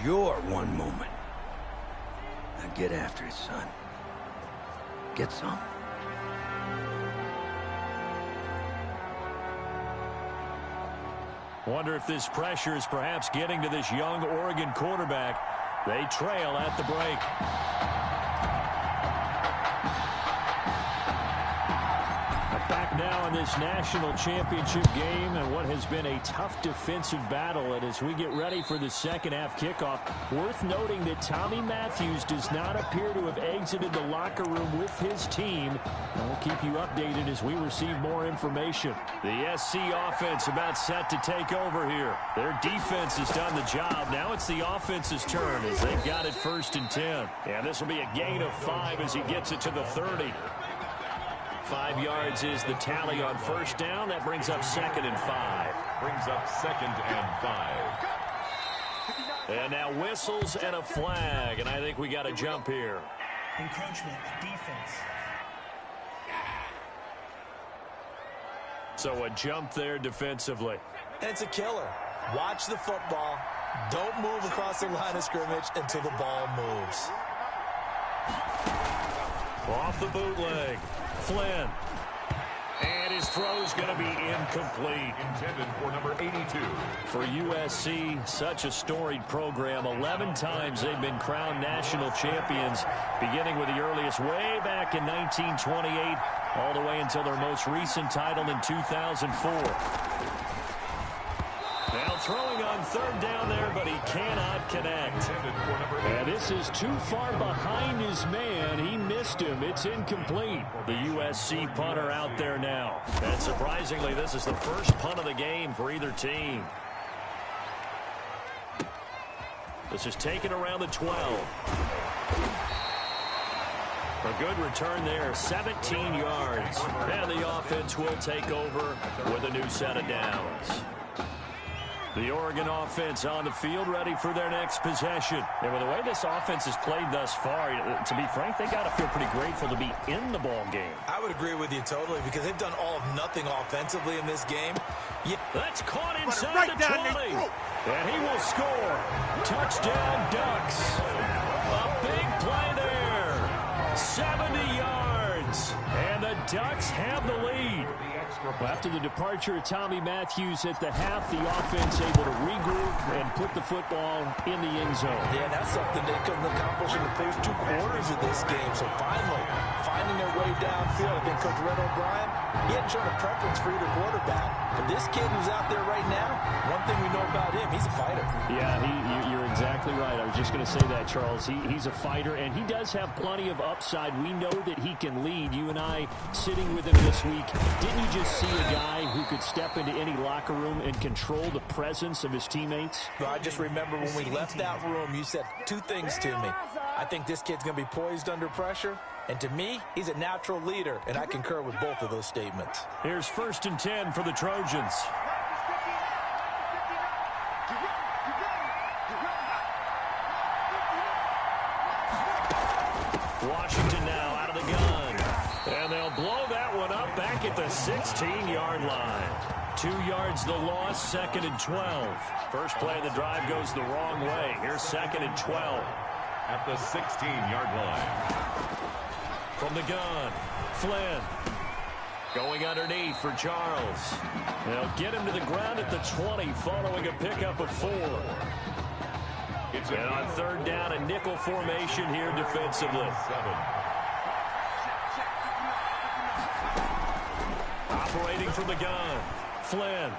your one moment. Now get after it, son. Get some. Wonder if this pressure is perhaps getting to this young Oregon quarterback. They trail at the break. Back now in this national championship game and what has been a tough defensive battle. And as we get ready for the second half kickoff, worth noting that Tommy Matthews does not appear to have exited the locker room with his team. And we'll keep you updated as we receive more information. The SC offense about set to take over here. Their defense has done the job. Now it's the offense's turn as they've got it 1st and 10. And this will be a gain of 5 as he gets it to the 30. 5 yards is the tally on 1st down. That brings up 2nd and 5. Brings up 2nd and 5. And now whistles and a flag. And I think we got a jump here. Encroachment, defense. So a jump there defensively. And it's a killer. Watch the football. Don't move across the line of scrimmage until the ball moves. Off the bootleg. Flynn. And his throw's going to be incomplete. Intended for number 82. For USC, such a storied program. 11 times they've been crowned national champions, beginning with the earliest way back in 1928, all the way until their most recent title in 2004. Now throwing on 3rd down there, but he cannot connect. And this is too far behind his man. He missed him. It's incomplete. The USC punter out there now. And surprisingly, this is the first punt of the game for either team. This is taken around the 12. A good return there, 17 yards. And the offense will take over with a new set of downs. The Oregon offense on the field, ready for their next possession. And with the way this offense has played thus far, to be frank, they got to feel pretty grateful to be in the ball game. I would agree with you totally because they've done all of nothing offensively in this game. Yeah. That's caught inside the 20. And he will score. Touchdown, Ducks. A big play there. 70 yards. And the Ducks have the lead. After the departure of Tommy Matthews at the half, the offense able to regroup and put the football in the end zone. Yeah, that's something they couldn't accomplish in the first 2 quarters of this game. So finally, finding their way downfield. I think Coach Red O'Brien, he hadn't shown a preference for either quarterback. But this kid who's out there right now, one thing we know about him, he's a fighter. Yeah, you're exactly right. I was just going to say that, Charles. He's a fighter, and he does have plenty of upside. We know that he can lead. You and I sitting with him this week, didn't you just see a guy who could step into any locker room and control the presence of his teammates? Well, I just remember when we left that room, you said 2 things to me. I think this kid's going to be poised under pressure, and to me, he's a natural leader, and I concur with both of those statements. Here's 1st and 10 for the Trojans. Washington now out of the gun. And they'll blow that one up back at the 16-yard line. 2 yards the loss, 2nd and 12. First play of the drive goes the wrong way. Here's 2nd and 12. At the 16-yard line. From the gun, Flynn. Going underneath for Charles. They'll get him to the ground at the 20 following a pickup of 4. And on 3rd down, a nickel formation here defensively. Operating from the gun, Flynn.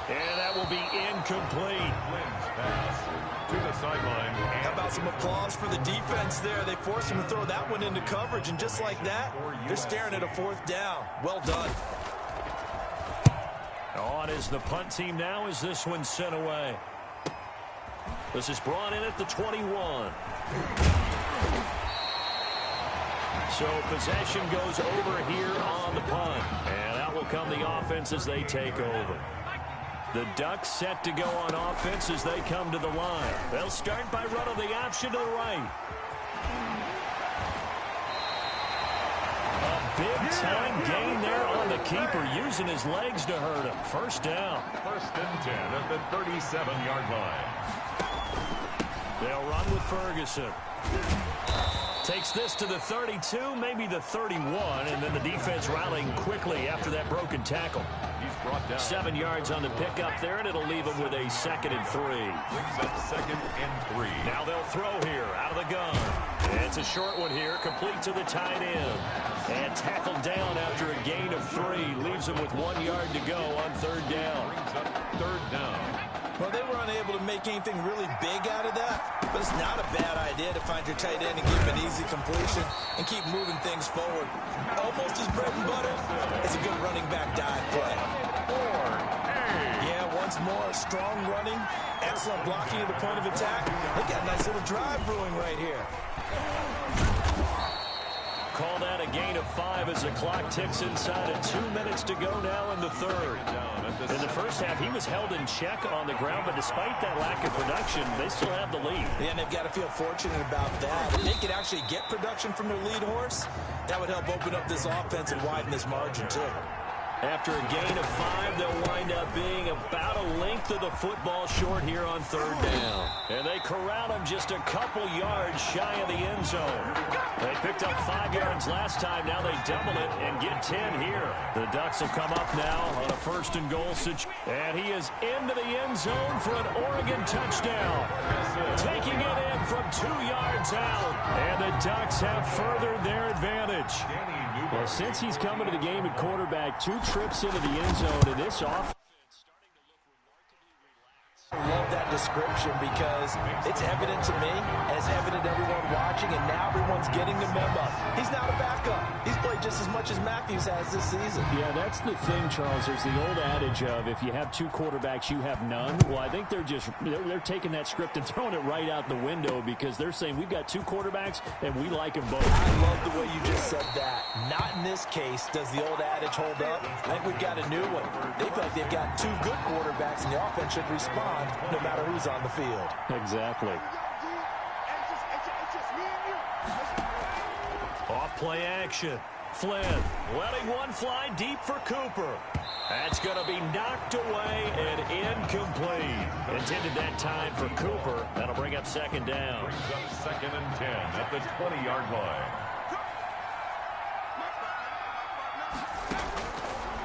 And that will be incomplete. Flynn's pass to the sideline. How about some applause for the defense there? They forced him to throw that one into coverage, and just like that, they're staring at a 4th down. Well done. On is the punt team now as this one's sent away. This is brought in at the 21. So possession goes over here on the punt. And that will come the offense as they take over. The Ducks set to go on offense as they come to the line. They'll start by running the option to the right. A big-time gain there on the keeper, using his legs to hurt him. 1st down. 1st and 10 at the 37-yard line. with Ferguson. Takes this to the 32, maybe the 31, and then the defense rallying quickly after that broken tackle. He's brought down. 7 yards on the pickup there, and it'll leave him with a 2nd and 3. Brings up 2nd and 3. Now they'll throw here out of the gun. It's a short one here, complete to the tight end. And tackled down after a gain of 3. Leaves him with 1 yard to go on 3rd down. Brings up 3rd down. Well, they were unable to make anything really big out of that, but it's not a bad idea to find your tight end and give him an easy completion and keep moving things forward. Almost his bread and butter is a good running back dive play. Yeah, once more, strong running, excellent blocking at the point of attack. They got a nice little drive brewing right here. Call that a gain of 5 as the clock ticks inside of 2 minutes to go now in the 3rd. In the first half, he was held in check on the ground, but despite that lack of production, they still have the lead. Yeah, and they've got to feel fortunate about that. If they could actually get production from their lead horse, that would help open up this offense and widen this margin, too. After a gain of 5, they'll wind up being about a length of the football short here on 3rd down. And they corral him just a couple yards shy of the end zone. They picked up 5 yards last time. Now they double it and get 10 here. The Ducks will come up now on a 1st and goal situation. And he is into the end zone for an Oregon touchdown. Taking it in from 2 yards out. And the Ducks have furthered their advantage. Well, since he's coming to the game at quarterback, 2 trips into the end zone, and this offense starting to look remarkably relaxed. I love that description because it's evident to me, and it's evident to everyone watching, and now everyone's getting the memo. He's not a backup. He's played just as much as Matthews has this season. Yeah, that's the thing, Charles. There's the old adage of if you have 2 quarterbacks, you have none. Well, I think they're taking that script and throwing it right out the window because they're saying we've got 2 quarterbacks, and we like them both. I love the way you just said that. Not in this case does the old adage hold up. I think we've got a new one. They feel like they've got 2 good quarterbacks, and the offense should respond no matter who's on the field. Exactly. Off play action. Flynn letting one fly deep for Cooper. That's going to be knocked away and incomplete. Intended that time for Cooper. That'll bring up 2nd down. Brings up 2nd and 10 at the 20-yard line.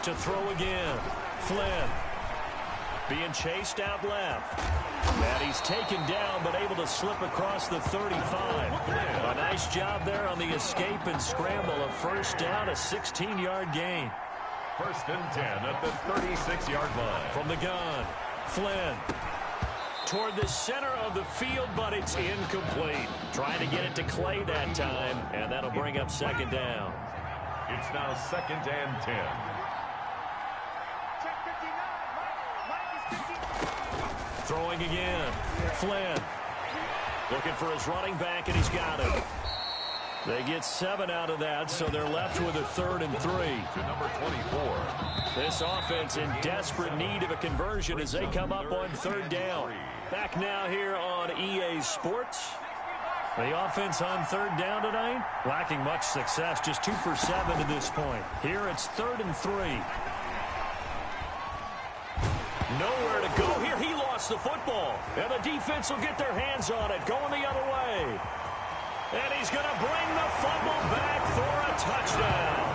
To throw again. Flynn being chased out left. And he's taken down but able to slip across the 35. A nice job there on the escape and scramble. A 1st down, a 16-yard gain. 1st and 10 at the 36-yard line. From the gun, Flynn toward the center of the field, but it's incomplete. Trying to get it to Clay that time, and that'll bring up 2nd down. It's now 2nd and 10. Throwing again. Flynn looking for his running back, and he's got it. They get 7 out of that, so they're left with a 3rd and 3. To number 24. This offense in desperate need of a conversion as they come up on 3rd down. Back now here on EA Sports. The offense on 3rd down tonight, lacking much success, just 2 for 7 to this point. Here it's 3rd and 3. Nowhere to go here. He lost the football. And the defense will get their hands on it. Going the other way. And he's going to bring the fumble back for a touchdown.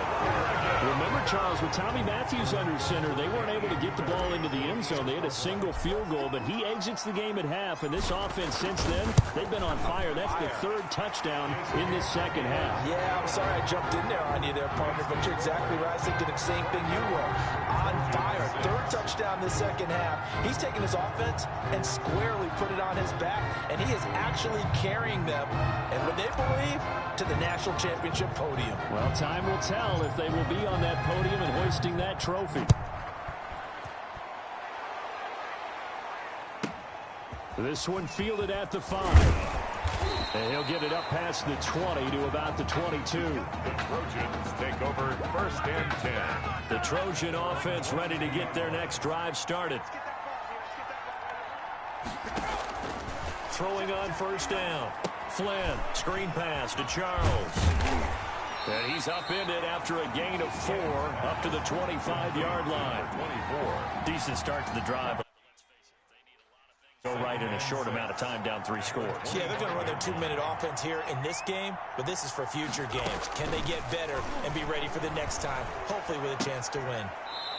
Remember, Charles, with Tommy Matthews under center, they weren't able to get the ball into the end zone. They had a single field goal, but he exits the game at half. And this offense since then, they've been on fire. That's the 3rd touchdown in this 2nd half. Yeah, I'm sorry I jumped in there on you there, partner, but you're exactly right. I was thinking the same thing you were. On fire. 3rd touchdown this 2nd half. He's taken his offense and squarely put it on his back, and he is actually carrying them, and what they believe, to the national championship podium. Well, time will tell if they will be on that podium and hoisting that trophy. This one fielded at the 5. And he'll get it up past the 20 to about the 22. The Trojans take over 1st and 10. The Trojan offense ready to get their next drive started. Throwing on 1st down. Flynn, screen pass to Charles. And he's upended after a gain of 4 up to the 25-yard line. 24. Decent start to the drive. Let's face it, they need a lot of things Go right in a short amount of time, down 3 scores. Yeah, they're going to run their 2-minute offense here in this game, but this is for future games. Can they get better and be ready for the next time, hopefully with a chance to win?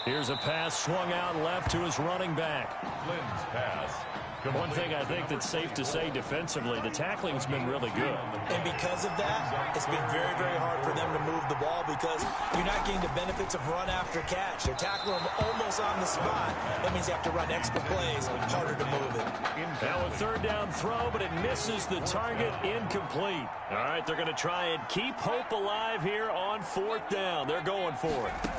Here's a pass swung out left to his running back. Flynn's pass. One thing I think that's safe to say defensively, the tackling's been really good. And because of that, it's been very, very hard for them to move the ball because you're not getting the benefits of run after catch. They're tackling them almost on the spot. That means you have to run extra plays, harder to move it. Now a 3rd down throw, but it misses the target, incomplete. All right, they're going to try and keep hope alive here on 4th down. They're going for it.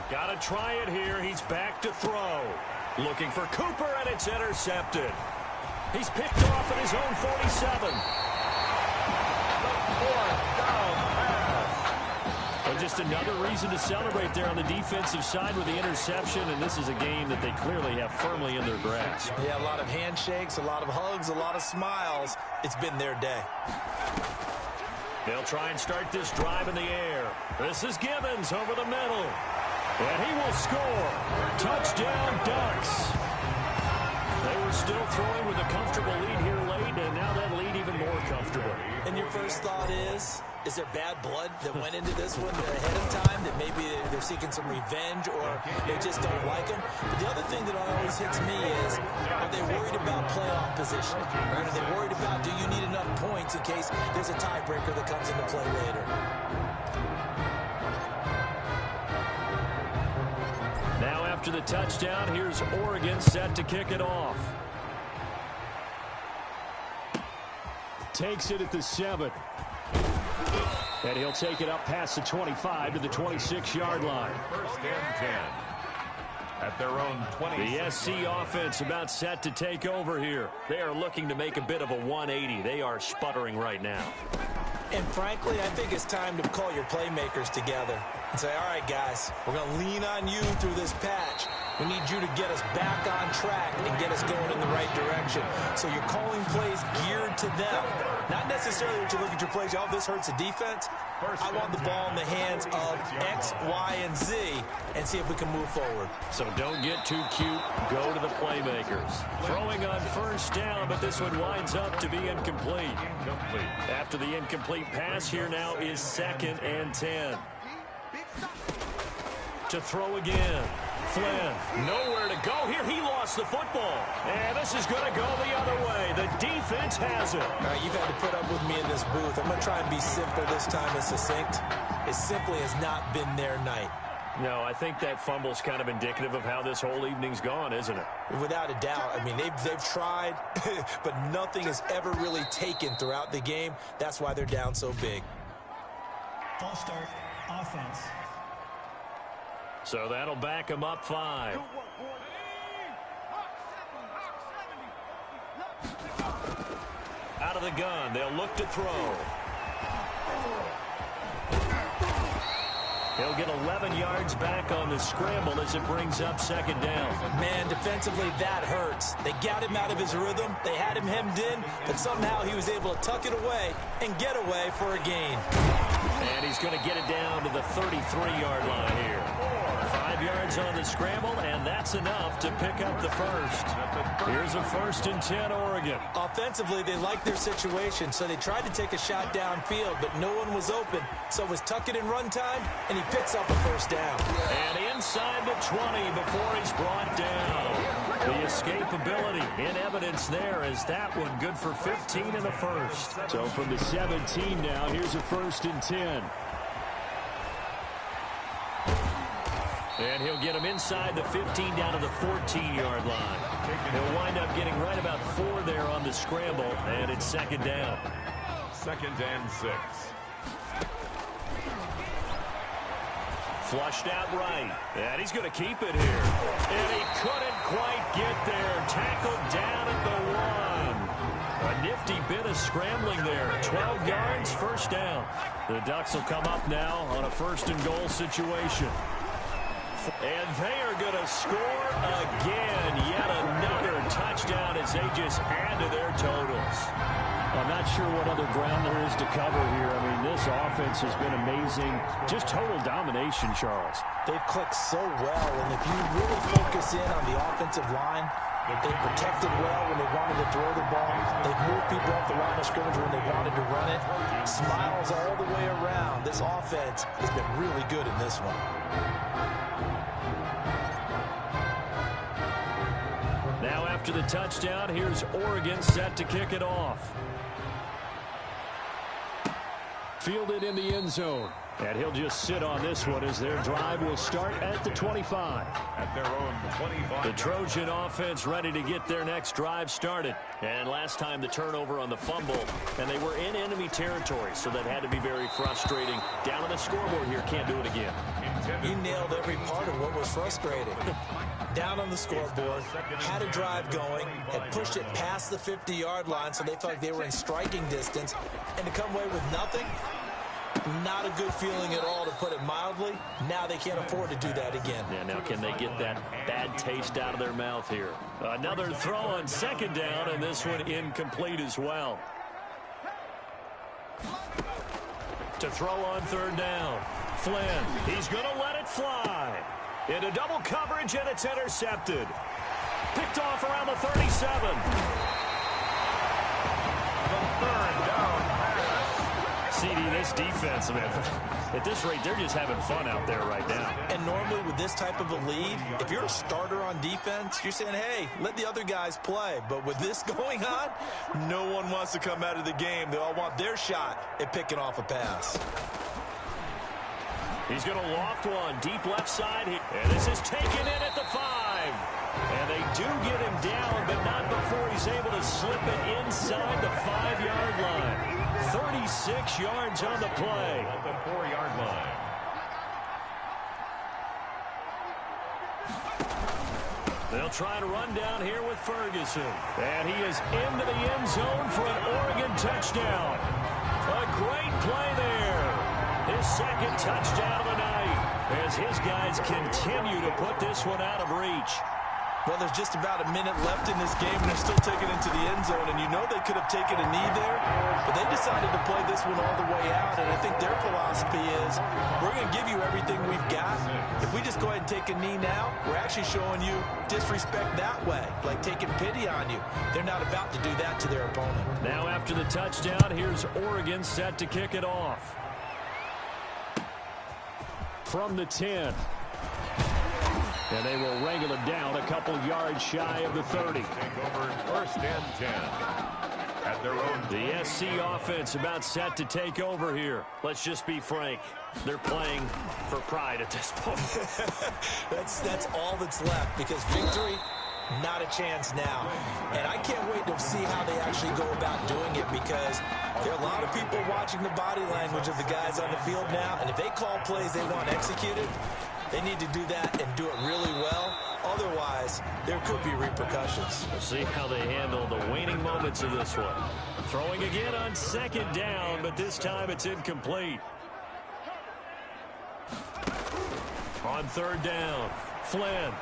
Got to try it here. He's back to throw. Looking for Cooper, and it's intercepted. He's picked off at his own 47. But just another reason to celebrate there on the defensive side with the interception, and this is a game that they clearly have firmly in their grasp. Yeah, a lot of handshakes, a lot of hugs, a lot of smiles. It's been their day. They'll try and start this drive in the air. This is Gibbons over the middle. And he will score. Touchdown, Ducks. They were still throwing with a comfortable lead here late, and now that lead even more comfortable. And your first thought is there bad blood that went into this one ahead of time, that maybe they're seeking some revenge or they just don't like them? But the other thing that always hits me is, are they worried about playoff positioning? Right? Are they worried about, do you need enough points in case there's a tiebreaker that comes into play later? Now after the touchdown, here's Oregon set to kick it off. Takes it at the 7. And he'll take it up past the 25 to the 26-yard line. 1st and 10. At their own 20. The SC offense about set to take over here. They are looking to make a bit of a 180. They are sputtering right now. And frankly, I think it's time to call your playmakers together and say, all right, guys, we're going to lean on you through this patch. We need you to get us back on track and get us going in the right direction. So you're calling plays geared to them. Not necessarily that you look at your plays, oh, this hurts the defense. I want the ball in the hands of X, Y, and Z and see if we can move forward. So don't get too cute. Go to the playmakers. Throwing on 1st down, but this one winds up to be incomplete. After the incomplete pass, here now is 2nd and 10. To throw again. Flynn, nowhere to go here. He lost the football. And this is going to go the other way. The defense has it. All right, you've had to put up with me in this booth. I'm going to try and be simple this time and succinct. It simply has not been their night. No, I think that fumble's kind of indicative of how this whole evening's gone, isn't it? Without a doubt. I mean, they've tried, but nothing has ever really taken throughout the game. That's why they're down so big. False start, offense. So that'll back them up 5. Out of the gun, they'll look to throw. He'll get 11 yards back on the scramble as it brings up 2nd down. Man, defensively, that hurts. They got him out of his rhythm. They had him hemmed in, but somehow he was able to tuck it away and get away for a gain. And he's going to get it down to the 33-yard line here. 5 yards on the scramble, and that's enough to pick up the first. Here's a 1st and 10, Oregon. Offensively, they liked their situation, so they tried to take a shot downfield, but no one was open. So it was tuck it in run time, and he picks up a 1st down. And inside the 20 before he's brought down. The escapability in evidence there as that one good for 15 in the first. So from the 17 now, here's a 1st and 10. And he'll get him inside the 15 down to the 14-yard line. He'll wind up getting right about 4 there on the scramble, and it's 2nd down. 2nd and 6. Flushed out right. And he's going to keep it here. And he couldn't quite get there. Tackled down at the 1. A nifty bit of scrambling there. 12 yards, 1st down. The Ducks will come up now on a 1st and goal situation. And they are going to score again. Yet another touchdown as they just add to their totals. I'm not not sure what other ground there is to cover here. I mean, this offense has been amazing. Just total domination, Charles. They've clicked so well, and if you really focus in on the offensive line, they've protected well when they wanted to throw the ball. They've moved people off the line of scrimmage when they wanted to run it. Smiles all the way around. This offense has been really good in this one. Now after the touchdown, here's Oregon set to kick it off. Fielded in the end zone. And he'll just sit on this one as their drive will start at the 25. At their own 25. The Trojan offense ready to get their next drive started. And last time the turnover on the fumble, and they were in enemy territory, so that had to be very frustrating. Down on the scoreboard here, can't do it again. You nailed every part of what was frustrating. Down on the scoreboard, had a drive going, had pushed it past the 50-yard line, so they felt like they were in striking distance, and to come away with nothing, not a good feeling at all, to put it mildly. Now they can't afford to do that again. Yeah, now can they get that bad taste out of their mouth here? Another throw on second down, and this one incomplete as well. To throw on third down. Flynn, he's going to let it fly. Into double coverage, and it's intercepted. Picked off around the 37. The third down pass. CD, this defense, man, at this rate, they're just having fun out there right now. And normally with this type of a lead, if you're a starter on defense, you're saying, hey, let the other guys play. But with this going on, no one wants to come out of the game. They all want their shot at picking off a pass. He's going to loft one deep left side here. And this is taken in at the 5. And they do get him down, but not before he's able to slip it inside the 5-yard line. 36 yards on the play. At the 4-yard line. They'll try to run down here with Ferguson. And he is into the end zone for an Oregon touchdown. A great play there. His second touchdown of the night as his guys continue to put this one out of reach. Well, there's just about a minute left in this game, and they're still taking it to the end zone. And you know they could have taken a knee there, but they decided to play this one all the way out. And I think their philosophy is, we're going to give you everything we've got. If we just go ahead and take a knee now, we're actually showing you disrespect that way, like taking pity on you. They're not about to do that to their opponent. Now after the touchdown, here's Oregon set to kick it off. From the 10. And they will wrangle him down a couple yards shy of the 30. Take over first and 10. At their own. The SC offense about set to take over here. Let's just be frank. They're playing for pride at this point. That's all that's left, because victory, not a chance now. And I can't wait to see how they actually go about doing it, because there are a lot of people watching the body language of the guys on the field now, and if they call plays they want executed, they need to do that and do it really well. Otherwise, there could be repercussions. We'll see how they handle the waning moments of this one. Throwing again on second down, but this time it's incomplete. On third down, Flynn.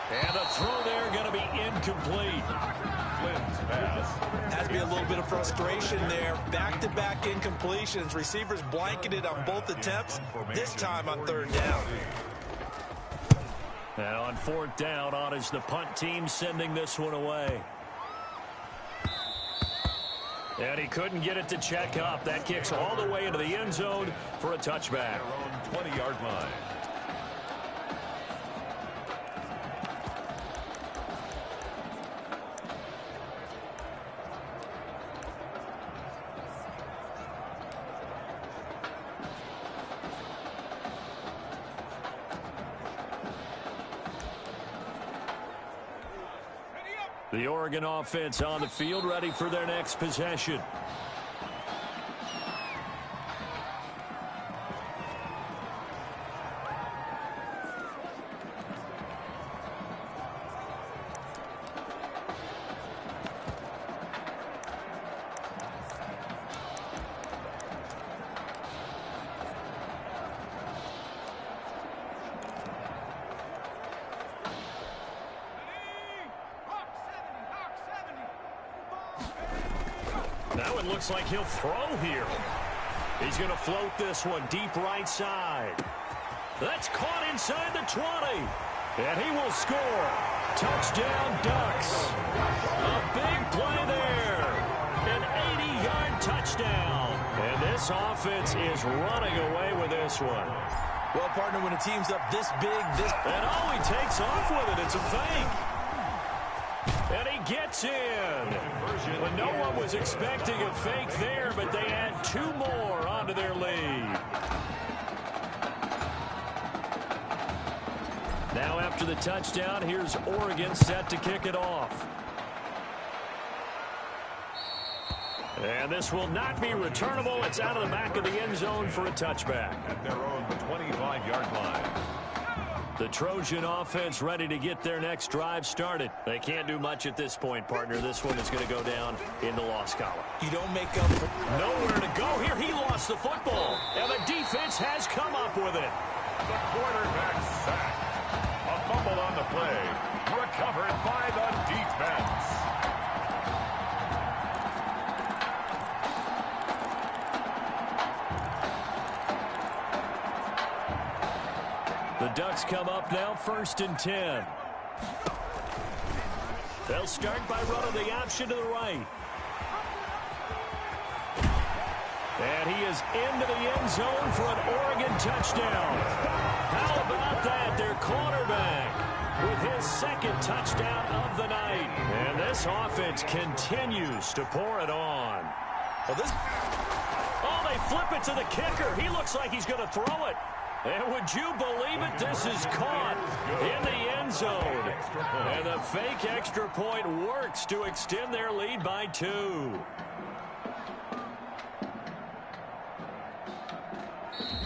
And the throw there going to be incomplete. Flynn's pass. Has to be a little bit of frustration there. Back-to-back incompletions. Receivers blanketed on both attempts, this time on third down. And on fourth down, on is the punt team sending this one away. And he couldn't get it to check up. That kicks all the way into the end zone for a touchback. Their own 20-yard line. The Oregon offense on the field, ready for their next possession. Now it looks like he'll throw here. He's going to float this one deep right side. That's caught inside the 20. And he will score. Touchdown, Ducks. A big play there. An 80-yard touchdown. And this offense is running away with this one. Well, partner, when a team's up this big, And oh, he takes off with it. It's a fake. And he gets in. Well, no one was expecting a fake there, but they add 2 more onto their lead. Now after the touchdown, here's Oregon set to kick it off. And this will not be returnable. It's out of the back of the end zone for a touchback. At their own 25-yard line. The Trojan offense ready to get their next drive started. They can't do much at this point, partner. This one is going to go down in the loss column. you don't make up for... Nowhere to go here. He lost the football. And the defense has come up with it. The quarterback sacked. A fumble on the play. Recovered by the defense. The Ducks come up now, 1st and 10. They'll start by running the option to the right. And he is into the end zone for an Oregon touchdown. How about that? Their quarterback with his 2nd touchdown of the night. And this offense continues to pour it on. Oh, they flip it to the kicker. He looks like he's going to throw it. And would you believe it? This is caught in the end zone. And the fake extra point works to extend their lead by 2.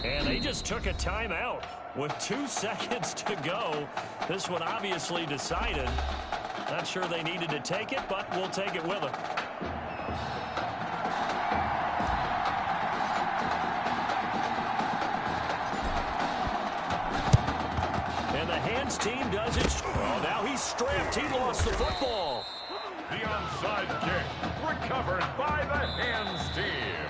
And they just took a timeout with 2 seconds to go. This one obviously decided. Not sure they needed to take it, but we'll take it with them. Team does it. Oh, now he's strapped. He lost the football. The onside kick recovered by the hands team.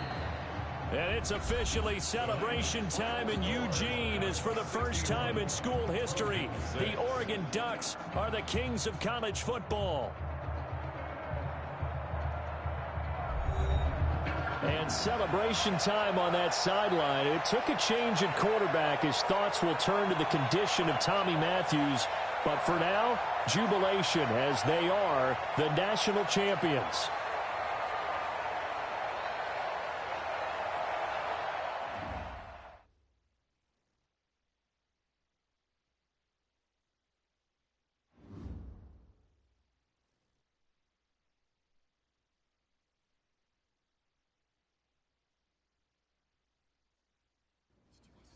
And it's officially celebration time in Eugene as for the first time in school history, the Oregon Ducks are the kings of college football. And celebration time on that sideline. It took a change at quarterback as thoughts will turn to the condition of Tommy Matthews. But for now, jubilation as they are the national champions.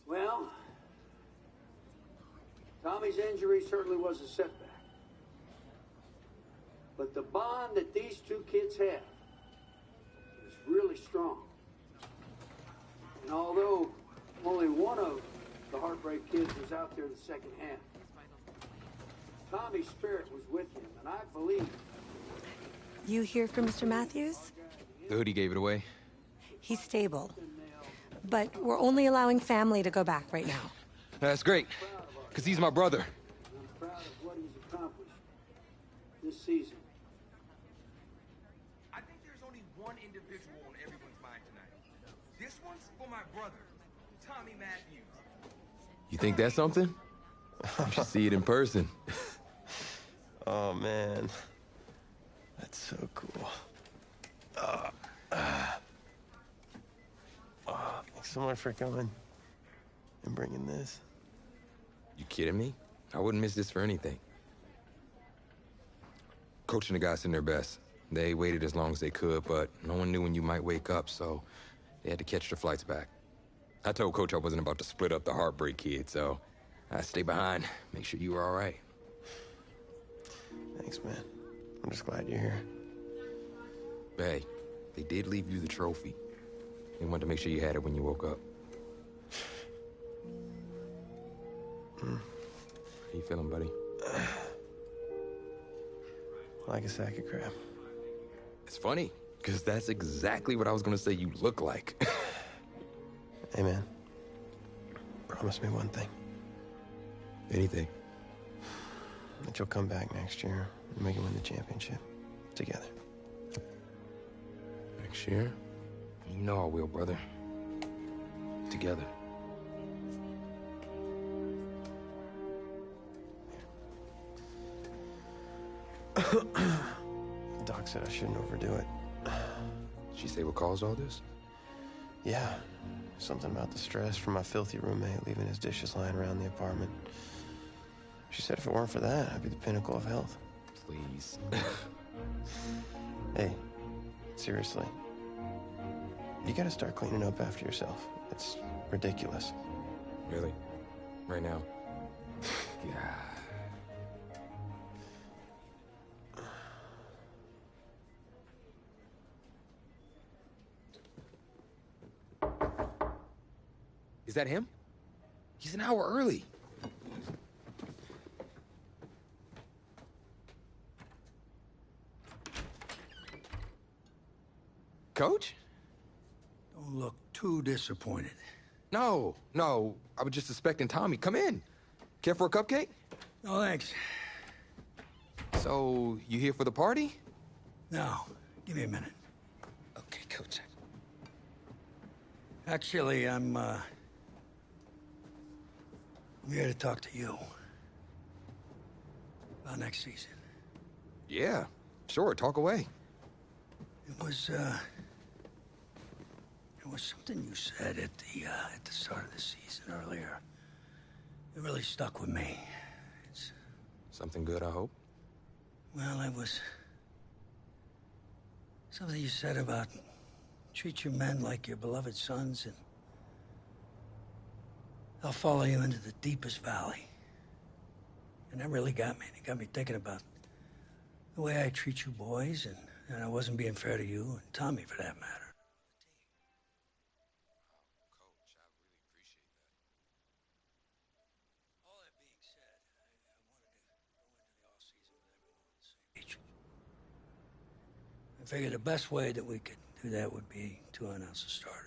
Well, Tommy's injury certainly was a setback. But the bond that these 2 kids have is really strong. And although only one of the Heartbreak kids was out there the second half, Tommy's spirit was with him, and I believe... You hear from Mr. Matthews? The hoodie gave it away. He's stable. But we're only allowing family to go back right now. That's great, because he's my brother. I'm proud of what he's accomplished this season. I think there's only one individual on everyone's mind tonight. This one's for my brother, Tommy Matthews. You think that's something? You should see it in person. Oh, man. That's so cool. Thanks so much for coming and bringing this. You kidding me? I wouldn't miss this for anything. Coach and the guys in their best. They waited as long as they could, but no one knew when you might wake up, so they had to catch the flights back. I told Coach I wasn't about to split up the Heartbreak Kid, so I stayed behind, make sure you were all right. Thanks, man. I'm just glad you're here. Hey, they did leave you the trophy. They wanted to make sure you had it when you woke up. How you feeling, buddy? Like a sack of crap. It's funny, Because that's exactly what I was going to say you look like. Hey, man. Promise me one thing. Anything. That you'll come back next year and we can win the championship. Together. Next year? You know I will, brother. Together. Doc said I shouldn't overdo it. She say what caused all this? Yeah. Something about the stress from my filthy roommate leaving his dishes lying around the apartment. She said if it weren't for that, I'd be the pinnacle of health. Please. Hey, seriously. You gotta start cleaning up after yourself. It's ridiculous. Really? Right now? Yeah. Is that him? He's an hour early. Coach? Don't look too disappointed. No. I was just suspecting Tommy. Come in. Care for a cupcake? No, thanks. So, you here for the party? No, give me a minute. Okay, Coach. Actually, I'm here to talk to you about next season. Yeah, sure, talk away. It was something you said at the start of the season earlier. It really stuck with me. It's something good, I hope. Well, it was something you said about treat your men like your beloved sons, and they'll follow you into the deepest valley. And that really got me. It got me thinking about the way I treat you boys, and I wasn't being fair to you, and Tommy, for that matter. Coach, I really appreciate that. All that being said, I wanted to go into the off-season with everyone on the same page. I figured the best way that we could do that would be to announce a starter.